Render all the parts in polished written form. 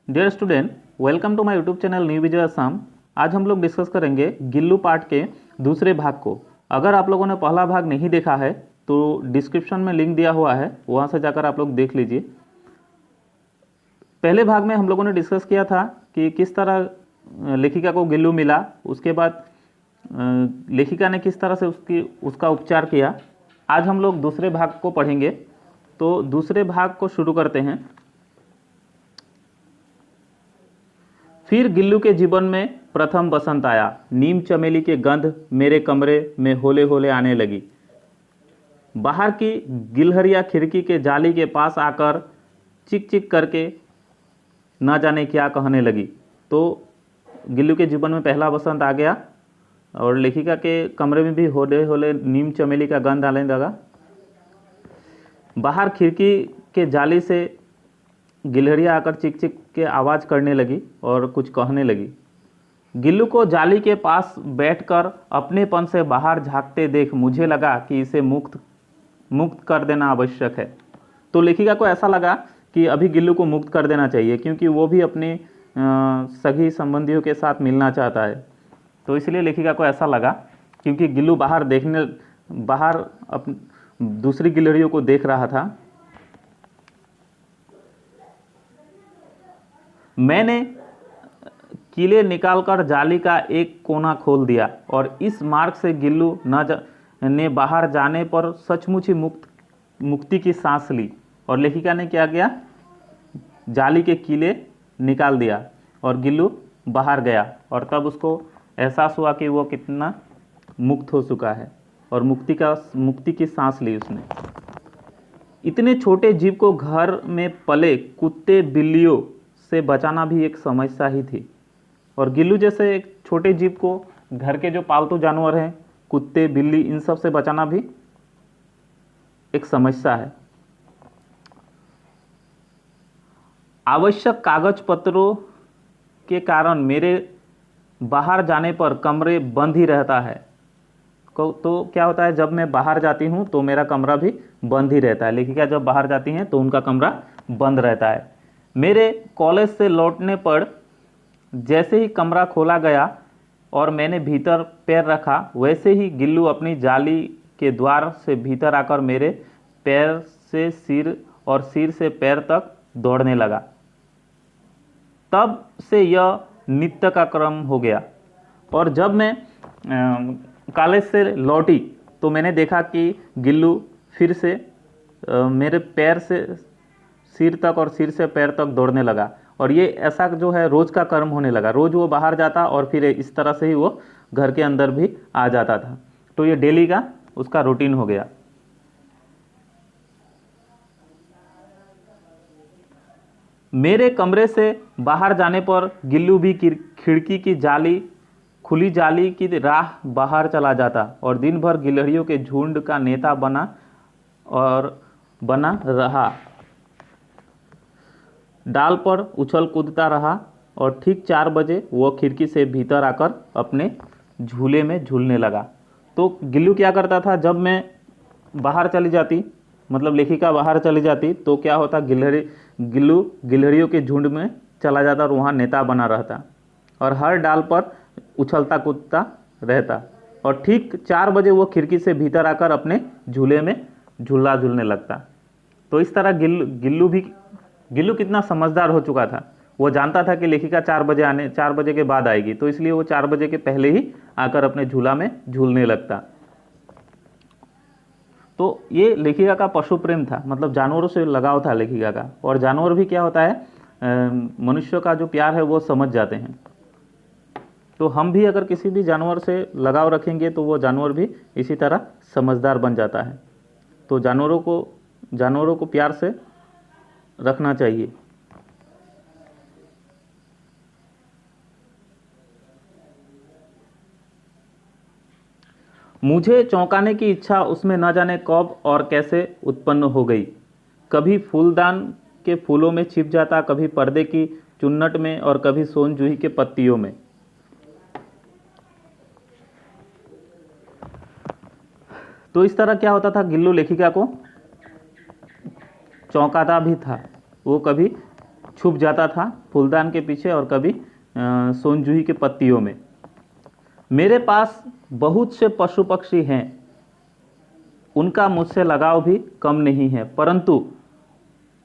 Dear student, welcome to my YouTube channel new Vijay Assam. आज हम लोग डिस्कस करेंगे गिल्लू पार्ट के दूसरे भाग को। अगर आप लोगों ने पहला भाग नहीं देखा है तो डिस्क्रिप्शन में लिंक दिया हुआ है, वहाँ से जाकर आप लोग देख लीजिए। पहले भाग में हम लोगों ने डिस्कस किया था कि किस तरह लेखिका को गिल्लू मिला, उसके बाद लेखिका ने किस तरह से उसका उपचार किया। आज हम लोग दूसरे भाग को पढ़ेंगे, तो दूसरे भाग को शुरू करते हैं। फिर गिल्लू के जीवन में प्रथम बसंत आया। नीम चमेली के गंध मेरे कमरे में होले होले आने लगी। बाहर की गिलहरियां खिड़की के जाली के पास आकर चिक चिक करके ना जाने क्या कहने लगी। तो गिल्लू के जीवन में पहला बसंत आ गया और लेखिका के कमरे में भी होले होले नीम चमेली का गंध आने लगा। बाहर खिड़की के जाली से गिलहरियां आकर चिक चिक के आवाज़ करने लगी और कुछ कहने लगी। गिल्लू को जाली के पास बैठकर अपनेपन से बाहर झांकते देख मुझे लगा कि इसे मुक्त कर देना आवश्यक है। तो लेखिका को ऐसा लगा कि अभी गिल्लू को मुक्त कर देना चाहिए, क्योंकि वो भी अपने सगी संबंधियों के साथ मिलना चाहता है। तो इसलिए लेखिका को ऐसा लगा, क्योंकि गिल्लू बाहर दूसरी गिलहरियों को देख रहा था। मैंने कीले निकालकर जाली का एक कोना खोल दिया और इस मार्ग से गिल्लू ने बाहर जाने पर सचमुच ही मुक्ति की सांस ली। और लेखिका ने क्या किया, जाली के कीले निकाल दिया और गिल्लू बाहर गया और तब उसको एहसास हुआ कि वो कितना मुक्त हो चुका है और मुक्ति की सांस ली उसने। इतने छोटे जीव को घर में पले कुत्ते बिल्लियों से बचाना भी एक समस्या ही थी। और गिल्लू जैसे एक छोटे जीव को घर के जो पालतू जानवर हैं, कुत्ते बिल्ली, इन सब से बचाना भी एक समस्या है। आवश्यक कागज पत्रों के कारण मेरे बाहर जाने पर कमरे बंद ही रहता है। तो क्या होता है, जब मैं बाहर जाती हूँ तो मेरा कमरा भी बंद ही रहता है। लेखिका जब बाहर जाती हैं तो उनका कमरा बंद रहता है। मेरे कॉलेज से लौटने पर जैसे ही कमरा खोला गया और मैंने भीतर पैर रखा, वैसे ही गिल्लू अपनी जाली के द्वार से भीतर आकर मेरे पैर से सिर और सिर से पैर तक दौड़ने लगा। तब से यह नित्य का क्रम हो गया। और जब मैं कॉलेज से लौटी तो मैंने देखा कि गिल्लू फिर से मेरे पैर से सिर तक और सिर से पैर तक दौड़ने लगा। और ये ऐसा जो है रोज़ का कर्म होने लगा। रोज़ वो बाहर जाता और फिर इस तरह से ही वो घर के अंदर भी आ जाता था। तो ये डेली का उसका रूटीन हो गया। मेरे कमरे से बाहर जाने पर गिल्लू भी खिड़की की खुली जाली की राह बाहर चला जाता और दिन भर गिलहरियों के झुंड का नेता बना रहा। डाल पर उछल कूदता रहा और ठीक 4 बजे वो खिड़की से भीतर आकर अपने झूले में झूलने लगा। तो गिल्लू क्या करता था, जब मैं बाहर चली जाती, मतलब लेखिका बाहर चली जाती, तो क्या होता, गिल्लू गिलहरियों के झुंड में चला जाता और वहाँ नेता बना रहता और हर डाल पर उछलता कूदता रहता। और ठीक 4 बजे वो खिड़की से भीतर आकर अपने झूले में झूला झूलने लगता। तो इस तरह गिल्लू कितना समझदार हो चुका था। वो जानता था कि लेखिका 4 बजे के बाद आएगी, तो इसलिए वो 4 बजे के पहले ही आकर अपने झूला में झूलने लगता। तो ये लेखिका का पशु प्रेम था, मतलब जानवरों से लगाव था लेखिका का। और जानवर भी क्या होता है, मनुष्यों का जो प्यार है वो समझ जाते हैं। तो हम भी अगर किसी भी जानवर से लगाव रखेंगे तो वो जानवर भी इसी तरह समझदार बन जाता है। तो जानवरों को प्यार से रखना चाहिए। मुझे चौंकाने की इच्छा उसमें न जाने कब और कैसे उत्पन्न हो गई। कभी फूलदान के फूलों में छिप जाता, कभी पर्दे की चुन्नट में और कभी सोन जूही के पत्तियों में। तो इस तरह क्या होता था, गिल्लू लेखिका को चौंकाता भी था। वो कभी छुप जाता था फूलदान के पीछे और कभी सोनजूही के पत्तियों में। मेरे पास बहुत से पशु पक्षी हैं, उनका मुझसे लगाव भी कम नहीं है, परंतु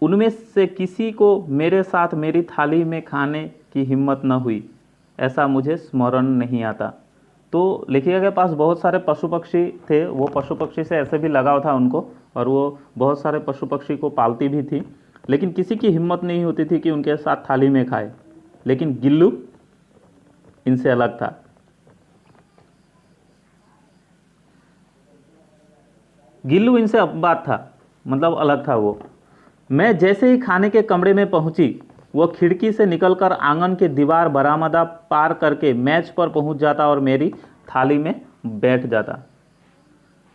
उनमें से किसी को मेरे साथ मेरी थाली में खाने की हिम्मत न हुई, ऐसा मुझे स्मरण नहीं आता। तो लेखिका के पास बहुत सारे पशु पक्षी थे, वो पशु पक्षी से ऐसे भी लगाव था उनको, और वो बहुत सारे पशु पक्षी को पालती भी थी, लेकिन किसी की हिम्मत नहीं होती थी कि उनके साथ थाली में खाए। लेकिन गिल्लू इनसे अलग था। गिल्लू इनसे अपबात था, मतलब अलग था वो। मैं जैसे ही खाने के कमरे में पहुंची, वो खिड़की से निकलकर आंगन के दीवार बरामदा पार करके मेज पर पहुंच जाता और मेरी थाली में बैठ जाता।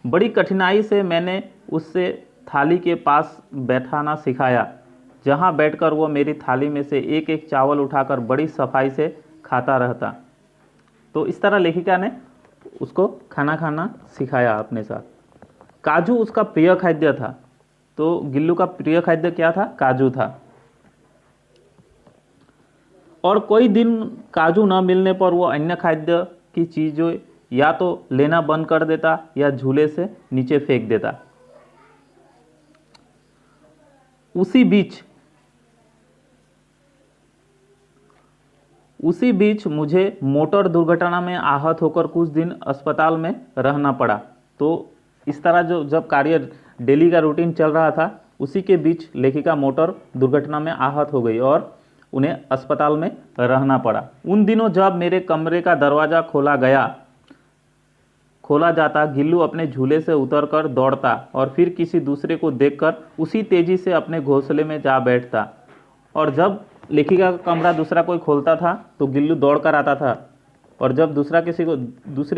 बड़ी कठिनाई से मैंने उससे थाली के पास बैठाना सिखाया, जहां बैठकर वो मेरी थाली में से एक एक चावल उठाकर बड़ी सफाई से खाता रहता। तो इस तरह लेखिका ने उसको खाना खाना सिखाया अपने साथ। काजू उसका प्रिय खाद्य था। तो गिल्लू का प्रिय खाद्य क्या था? काजू था। और कोई दिन काजू न मिलने पर वो अन्य खाद्य की चीज़ों या तो लेना बंद कर देता या झूले से नीचे फेंक देता। उसी बीच मुझे मोटर दुर्घटना में आहत होकर कुछ दिन अस्पताल में रहना पड़ा। तो इस तरह जब कार्य डेली का रूटीन चल रहा था, उसी के बीच लेखिका मोटर दुर्घटना में आहत हो गई और उन्हें अस्पताल में रहना पड़ा। उन दिनों जब मेरे कमरे का दरवाज़ा खोला जाता, गिल्लू अपने झूले से उतरकर दौड़ता और फिर किसी दूसरे को देखकर उसी तेजी से अपने घोंसले में जा बैठता। और जब लेखिका का कमरा दूसरा कोई खोलता था तो गिल्लू दौड़ कर आता था, और जब दूसरे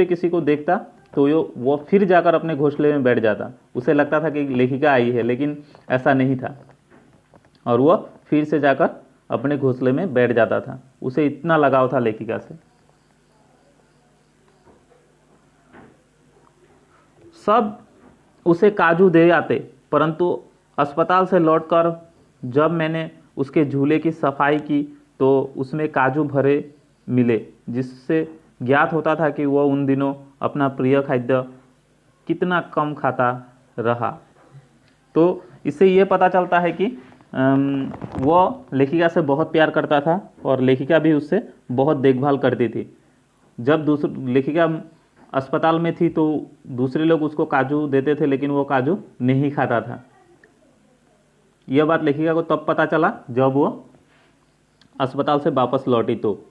किसी को देखता तो वो फिर जाकर अपने घोंसले में बैठ जाता। उसे लगता था कि लेखिका आई है, लेकिन ऐसा नहीं था, और वो फिर से जाकर अपने घोंसले में बैठ जाता था। उसे इतना लगाव था लेखिका से। सब उसे काजू दे आते, परंतु अस्पताल से लौटकर जब मैंने उसके झूले की सफाई की तो उसमें काजू भरे मिले, जिससे ज्ञात होता था कि वह उन दिनों अपना प्रिय खाद्य कितना कम खाता रहा। तो इससे ये पता चलता है कि वह लेखिका से बहुत प्यार करता था और लेखिका भी उससे बहुत देखभाल करती थी। जब लेखिका अस्पताल में थी तो दूसरे लोग उसको काजू देते थे, लेकिन वो काजू नहीं खाता था। यह बात लेखिका को तब पता चला जब वो अस्पताल से वापस लौटी। तो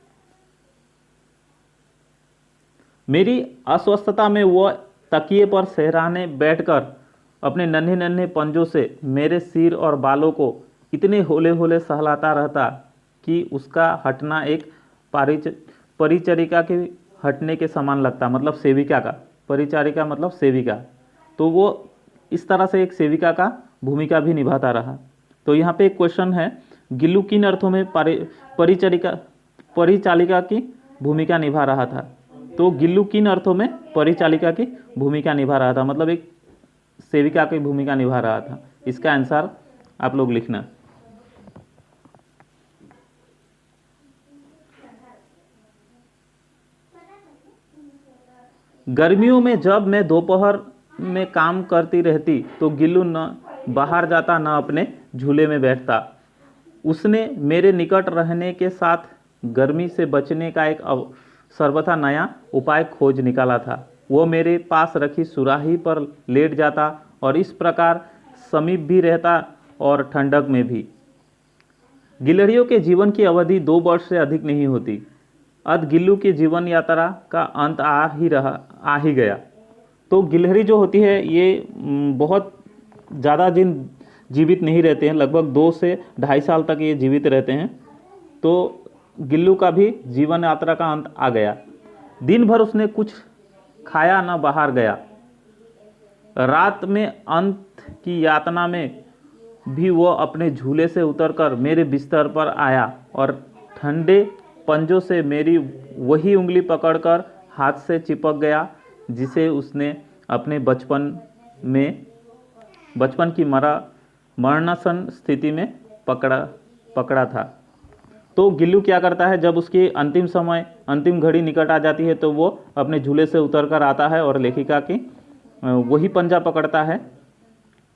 मेरी अस्वस्थता में वो तकिए पर सहराने बैठकर अपने नन्हे नन्हे पंजों से मेरे सिर और बालों को इतने होले होले सहलाता रहता कि उसका हटना एक परिचारिका के हटने के समान लगता, मतलब सेविका का। परिचारिका मतलब सेविका। तो वो इस तरह से एक सेविका का भूमिका भी निभाता रहा। तो यहाँ पे एक क्वेश्चन है, गिल्लू किन अर्थों में परिचालिका की भूमिका निभा रहा था? तो गिल्लू किन अर्थों में परिचालिका की भूमिका निभा रहा था, मतलब एक सेविका की भूमिका निभा रहा था। इसका आंसर आप लोग लिखना। गर्मियों में जब मैं दोपहर में काम करती रहती तो गिल्लू न बाहर जाता न अपने झूले में बैठता। उसने मेरे निकट रहने के साथ गर्मी से बचने का एक सर्वथा नया उपाय खोज निकाला था। वो मेरे पास रखी सुराही पर लेट जाता और इस प्रकार समीप भी रहता और ठंडक में भी। गिलहरियों के जीवन की अवधि 2 वर्ष से अधिक नहीं होती। अतः गिल्लू की जीवन यात्रा का अंत आ ही गया। तो गिलहरी जो होती है ये बहुत ज़्यादा दिन जीवित नहीं रहते हैं, लगभग 2 से 2.5 साल तक ये जीवित रहते हैं। तो गिल्लू का भी जीवन यात्रा का अंत आ गया। दिन भर उसने कुछ खाया न बाहर गया। रात में अंत की यातना में भी वो अपने झूले से उतरकर मेरे बिस्तर पर आया और ठंडे पंजों से मेरी वही उंगली पकड़कर हाथ से चिपक गया जिसे उसने अपने बचपन की मरणासन स्थिति में पकड़ा था। तो गिल्लू क्या करता है, जब उसकी अंतिम घड़ी निकट आ जाती है तो वो अपने झूले से उतर कर आता है और लेखिका की वही पंजा पकड़ता है,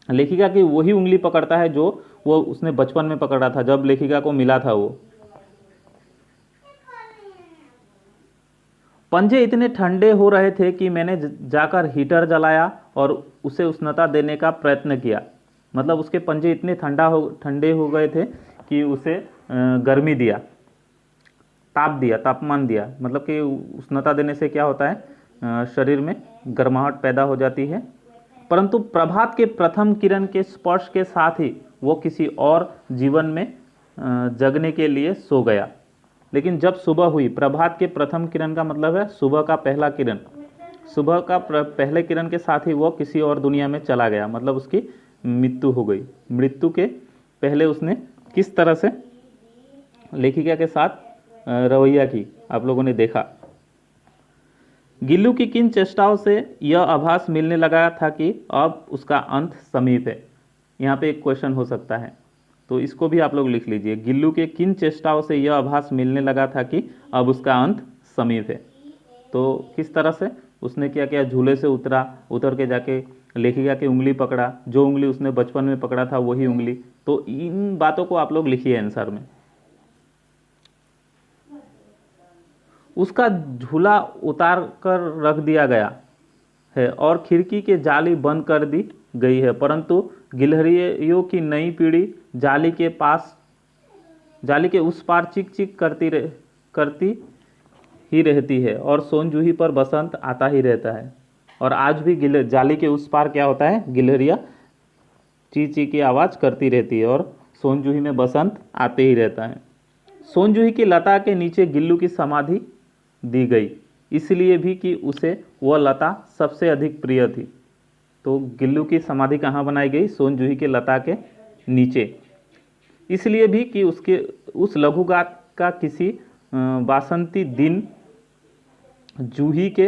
लेखिका की वही उंगली पकड़ता है जो वो उसने बचपन में पकड़ा था जब लेखिका को मिला था। वो पंजे इतने ठंडे हो रहे थे कि मैंने जाकर हीटर जलाया और उसे उष्णता देने का प्रयत्न किया। मतलब उसके पंजे इतने ठंडे हो गए थे कि उसे गर्मी दिया, तापमान दिया। मतलब कि उष्णता देने से क्या होता है, शरीर में गर्माहट पैदा हो जाती है। परंतु प्रभात के प्रथम किरण के स्पर्श के साथ ही वो किसी और जीवन में जगने के लिए सो गया। लेकिन जब सुबह हुई, प्रभात के प्रथम किरण का मतलब है सुबह का पहला किरण, सुबह का पहले किरण के साथ ही वो किसी और दुनिया में चला गया, मतलब उसकी मृत्यु हो गई। मृत्यु के पहले उसने किस तरह से लेखिका के साथ रवैया की, आप लोगों ने देखा। गिल्लू की किन चेष्टाओं से यह आभास मिलने लगा था कि अब उसका अंत समीप है। यहाँ पे एक क्वेश्चन हो सकता है, तो इसको भी आप लोग लिख लीजिए। गिल्लू के किन चेष्टाओं से यह आभास मिलने लगा था कि अब उसका अंत समीप है। तो किस तरह से उसने क्या किया, झूले से उतर के जाके लेखिका की उंगली पकड़ा, जो उंगली उसने बचपन में पकड़ा था वही उंगली। तो इन बातों को आप लोग लिखिए आंसर में। उसका झूला उतार कर रख दिया गया है और खिड़की के जाली बंद कर दी गई है, परंतु गिलहरियों की नई पीढ़ी जाली के उस पार चिक चिक करती ही रहती है और सोनजूही पर बसंत आता ही रहता है। और आज भी जाली के उस पार क्या होता है, गिलहरियाँ ची ची की आवाज़ करती रहती है और सोनजूही में बसंत आते ही रहता है। सोनजूही की लता के नीचे गिल्लू की समाधि दी गई, इसलिए भी कि उसे वह लता सबसे अधिक प्रिय थी। तो गिल्लू की समाधि कहाँ बनाई गई, सोनजूही के लता के नीचे, इसलिए भी कि उसके उस लघुगात का किसी वासंती दिन जूही के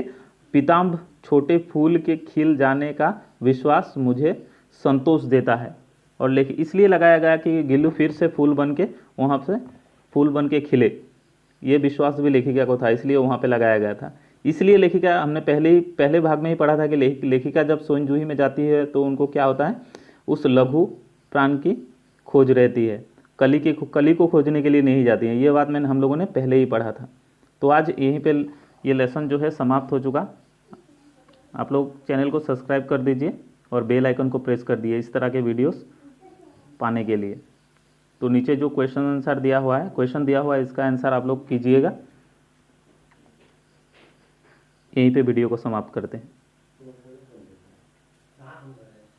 पीताम्ब छोटे फूल के खिल जाने का विश्वास मुझे संतोष देता है। और लेकिन इसलिए लगाया गया कि गिल्लू फिर से फूल बन के वहाँ से फूल बन के खिले, ये विश्वास भी लेखिका को था, इसलिए वहाँ पे लगाया गया था। इसलिए लेखिका, हमने पहले भाग में ही पढ़ा था कि लेखिका जब सोनजूही में जाती है तो उनको क्या होता है, उस लघु प्राण की खोज रहती है, कली को खोजने के लिए नहीं जाती है। ये बात हम लोगों ने पहले ही पढ़ा था। तो आज यहीं पे ये लेसन जो है समाप्त हो चुका। आप लोग चैनल को सब्सक्राइब कर दीजिए और बेल आइकन को प्रेस कर दिए इस तरह के वीडियोस पाने के लिए। तो नीचे जो क्वेश्चन आंसर दिया हुआ है इसका आंसर आप लोग कीजिएगा। यहीं पे वीडियो को समाप्त करते हैं।